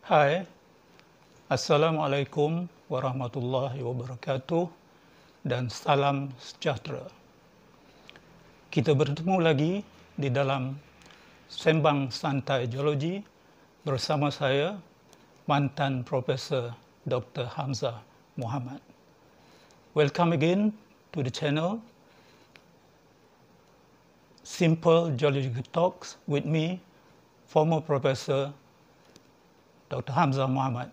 Hai, Assalamualaikum warahmatullahi wabarakatuh dan salam sejahtera. Kita bertemu lagi di dalam Sembang Santai Geologi bersama saya, mantan Profesor Dr. Hamzah Muhammad. Welcome again to the channel Simple Geological Talks with me, former Professor Dr. Hamzah Muhammad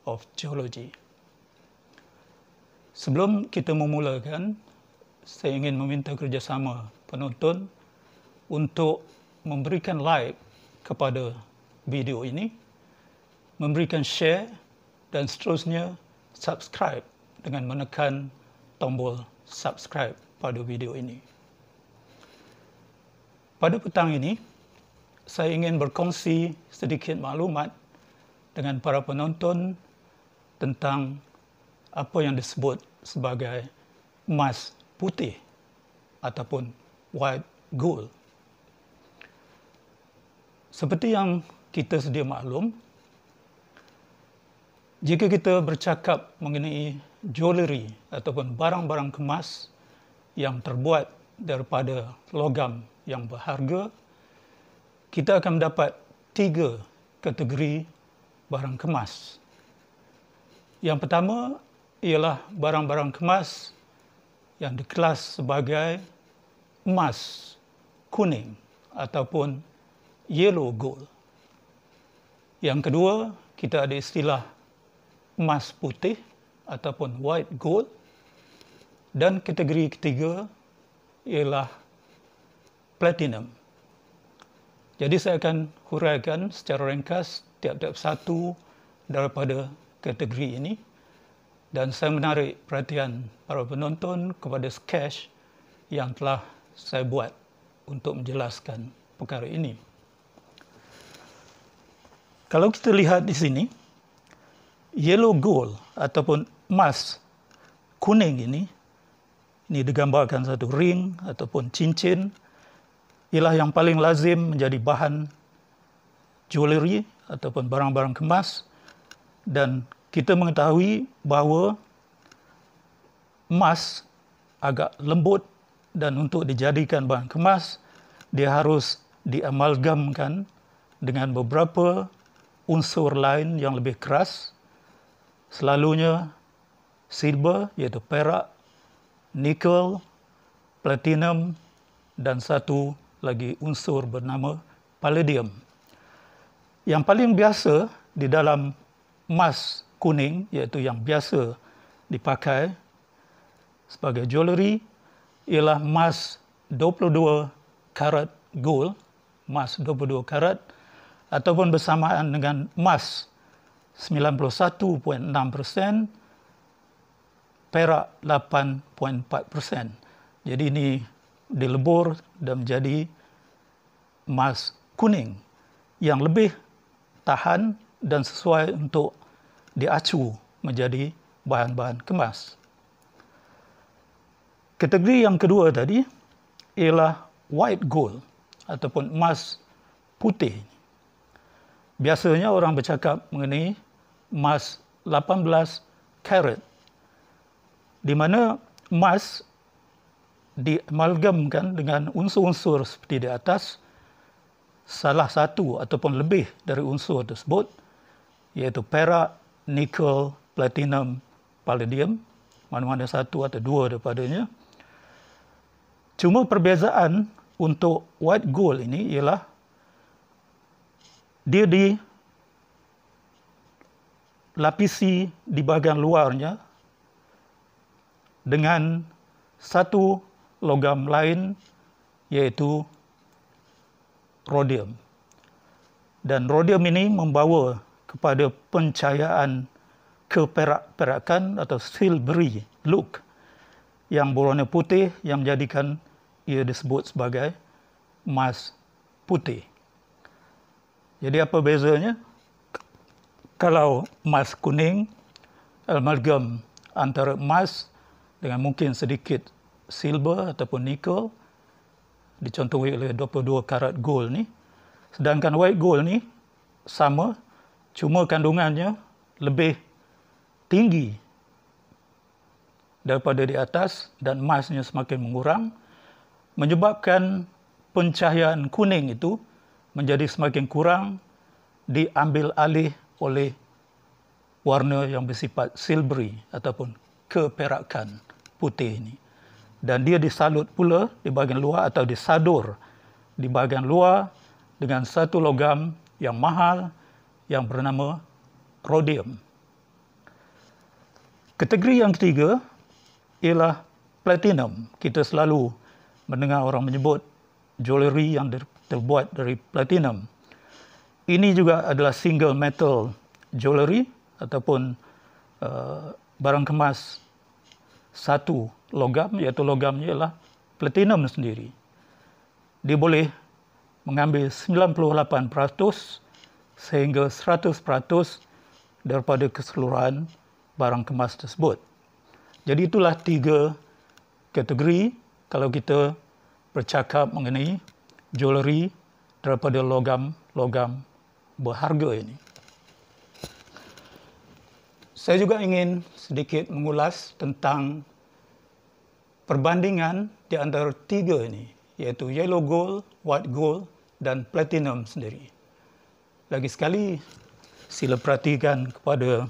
of Geology. Sebelum kita memulakan, saya ingin meminta kerjasama penonton untuk memberikan like kepada video ini, memberikan share dan seterusnya subscribe dengan menekan tombol subscribe pada video ini. Pada petang ini, saya ingin berkongsi sedikit maklumat dengan para penonton tentang apa yang disebut sebagai emas putih ataupun white gold. Seperti yang kita sedia maklum, jika kita bercakap mengenai jewelry ataupun barang-barang kemas yang terbuat daripada logam yang berharga, kita akan mendapat 3 kategori barang kemas. Yang pertama ialah barang-barang kemas yang dikelas sebagai emas kuning ataupun yellow gold. Yang kedua, kita ada istilah emas putih ataupun white gold. Dan kategori ketiga ialah platinum. Jadi saya akan huraikan secara ringkas tiap-tiap satu daripada kategori ini, dan saya menarik perhatian para penonton kepada sketch yang telah saya buat untuk menjelaskan perkara ini. Kalau kita lihat di sini, yellow gold ataupun emas kuning ini digambarkan satu ring ataupun cincin, ialah yang paling lazim menjadi bahan jewelry ataupun barang-barang kemas, dan kita mengetahui bahawa emas agak lembut dan untuk dijadikan bahan kemas dia harus diamalgamkan dengan beberapa unsur lain yang lebih keras, selalunya silver iaitu perak, nikel, platinum, dan satu lagi unsur bernama palladium. Yang paling biasa di dalam emas kuning, iaitu yang biasa dipakai sebagai jewelry, ialah emas 22 karat gold, emas 22 karat, ataupun bersamaan dengan emas 91.6%, perak 8.4%. Jadi ini dilebur dan menjadi emas kuning yang lebih tahan dan sesuai untuk diacu menjadi bahan-bahan kemas. Kategori yang kedua tadi ialah white gold ataupun emas putih. Biasanya orang bercakap mengenai emas 18 karat, di mana emas diamalgamkan dengan unsur-unsur seperti di atas. Salah satu ataupun lebih dari unsur tersebut, iaitu perak, nikel, platinum, palladium, mana-mana satu atau dua daripadanya. Cuma perbezaan untuk white gold ini ialah dia dilapisi di bahagian luarnya dengan satu logam lain, yaitu rhodium. Dan rhodium ini membawa kepada pencahayaan keperak-perakan atau silvery look yang berwarna putih, yang menjadikan ia disebut sebagai emas putih. Jadi apa bezanya? Kalau emas kuning, amalgam antara emas dengan mungkin sedikit silver ataupun nikel, dicontohi oleh 22 karat gold ni. Sedangkan white gold ni sama cuma kandungannya lebih tinggi daripada di atas dan masnya semakin mengurang, menyebabkan pencahayaan kuning itu menjadi semakin kurang, diambil alih oleh warna yang bersifat silvery ataupun keperakan putih ini. Dan dia disalut pula di bahagian luar atau disadur di bahagian luar dengan satu logam yang mahal yang bernama rhodium. Kategori yang ketiga ialah platinum. Kita selalu mendengar orang menyebut jewelry yang terbuat dari platinum. Ini juga adalah single metal jewelry ataupun barang kemas satu logam, iaitu logamnya ialah platinum sendiri. Dia boleh mengambil 98% sehingga 100% daripada keseluruhan barang kemas tersebut. Jadi itulah 3 kategori kalau kita bercakap mengenai jewelry daripada logam berharga ini. Saya juga ingin sedikit mengulas tentang perbandingan di antara 3 ini, iaitu yellow gold, white gold dan platinum sendiri. Lagi sekali, sila perhatikan kepada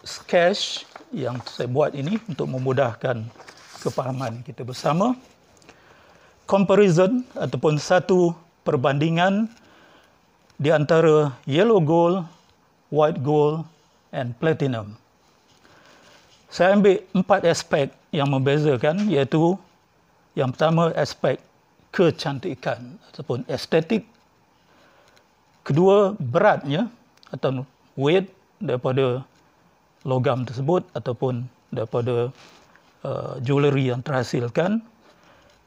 sketch yang saya buat ini untuk memudahkan kefahaman kita bersama. Comparison ataupun satu perbandingan di antara yellow gold, white gold and platinum. Saya ambil 4 aspek yang membezakan, iaitu yang pertama aspek kecantikan ataupun estetik. Kedua, beratnya atau weight daripada logam tersebut ataupun daripada jewelry yang terhasilkan.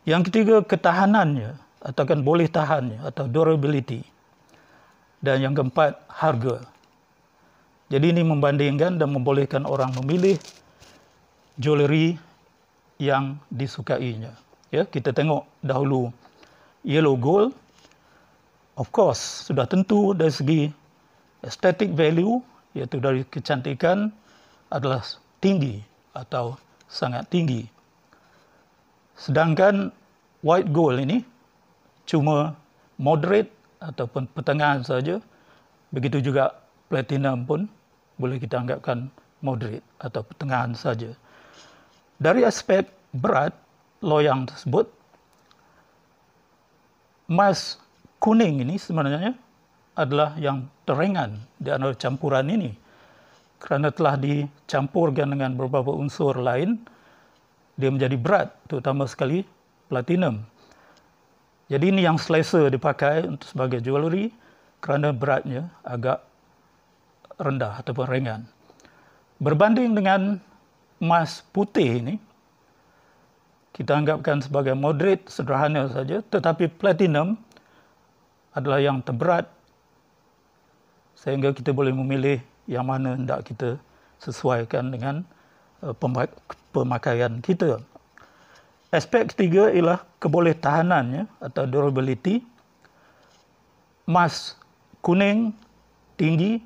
Yang ketiga, ketahanannya atau kan boleh tahannya atau durability. Dan yang keempat, harga. Jadi ini membandingkan dan membolehkan orang memilih jewelry yang disukainya. Ya, kita tengok dahulu yellow gold. Of course, sudah tentu dari segi aesthetic value, iaitu dari kecantikan, adalah tinggi atau sangat tinggi. Sedangkan white gold ini cuma moderate ataupun pertengahan saja. Begitu juga platinum pun boleh kita anggapkan moderate atau pertengahan saja. Dari aspek berat loyang tersebut, emas kuning ini sebenarnya adalah yang terringan di antara campuran ini, kerana telah dicampurkan dengan beberapa unsur lain, dia menjadi berat, terutama sekali platinum. Jadi ini yang selesa dipakai untuk sebagai jewelry kerana beratnya agak rendah ataupun ringan. Berbanding dengan emas putih ini, kita anggapkan sebagai moderate, sederhana saja, tetapi platinum adalah yang terberat, sehingga kita boleh memilih yang mana hendak kita sesuaikan dengan pemakaian kita. Aspek ketiga ialah kebolehtahanannya atau durability. Emas kuning tinggi,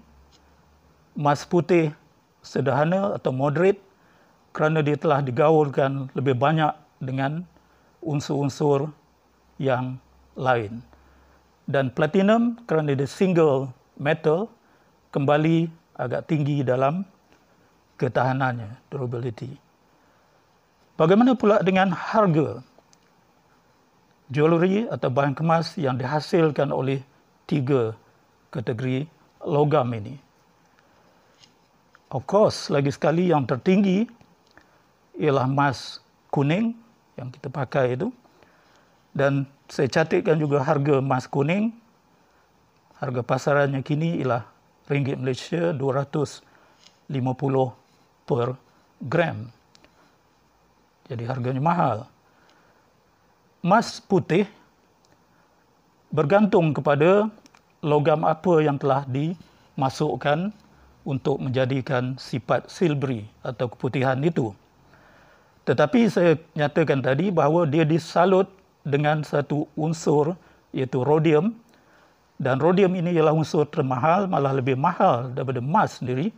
emas putih sederhana atau moderate kerana dia telah digaulkan lebih banyak dengan unsur-unsur yang lain. Dan platinum kerana dia single metal kembali agak tinggi dalam ketahanannya, durability. Bagaimana pula dengan harga jewelry atau bahan kemas yang dihasilkan oleh 3 kategori logam ini? Of course, lagi sekali yang tertinggi ialah emas kuning yang kita pakai itu. Dan saya catatkan juga harga emas kuning. Harga pasarannya kini ialah ringgit Malaysia 250 per gram. Jadi harganya mahal. Emas putih bergantung kepada logam apa yang telah dimasukkan untuk menjadikan sifat silvery atau keputihan itu. Tetapi saya nyatakan tadi bahawa dia disalut dengan satu unsur iaitu rhodium Dan rhodium ini ialah unsur termahal, malah lebih mahal daripada emas sendiri.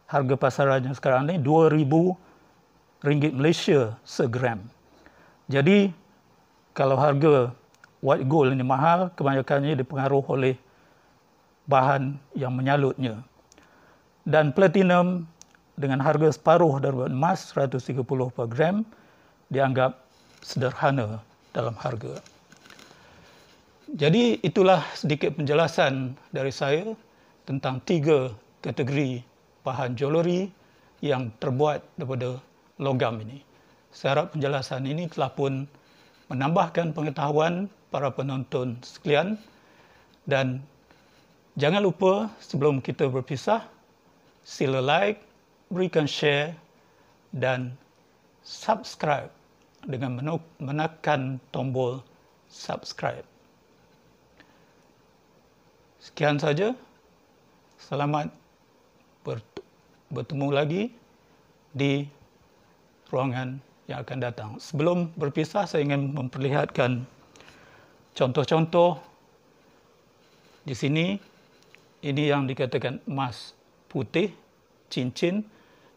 Harga pasarannya sekarang ni RM2,000 Malaysia segram. Jadi kalau harga white gold ini mahal, kebanyakannya dipengaruhi oleh bahan yang menyalutnya. Dan platinum dengan harga separuh daripada emas, 130 per gram, dianggap sederhana dalam harga. Jadi itulah sedikit penjelasan dari saya tentang 3 kategori bahan jewelry yang terbuat daripada logam ini. Saya harap penjelasan ini telah pun menambahkan pengetahuan para penonton sekalian, dan jangan lupa sebelum kita berpisah, sila like, berikan share dan subscribe dengan menekan tombol subscribe. Sekian saja. Selamat bertemu lagi di ruangan yang akan datang. Sebelum berpisah, saya ingin memperlihatkan contoh-contoh di sini. Ini yang dikatakan emas putih, cincin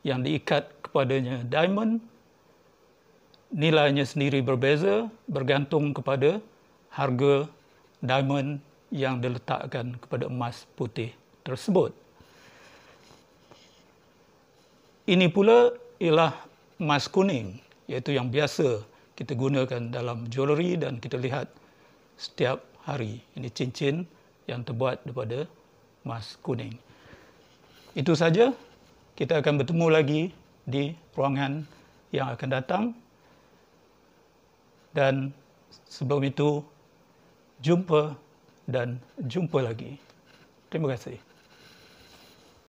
yang diikat kepadanya diamond. Nilainya sendiri berbeza bergantung kepada harga diamond yang diletakkan kepada emas putih tersebut. Ini pula ialah emas kuning, iaitu yang biasa kita gunakan dalam jewelry dan kita lihat setiap hari. Ini cincin yang terbuat daripada emas kuning. Itu saja. Kita akan bertemu lagi di ruangan yang akan datang. Dan sebelum itu, jumpa dan jumpa lagi. Terima kasih.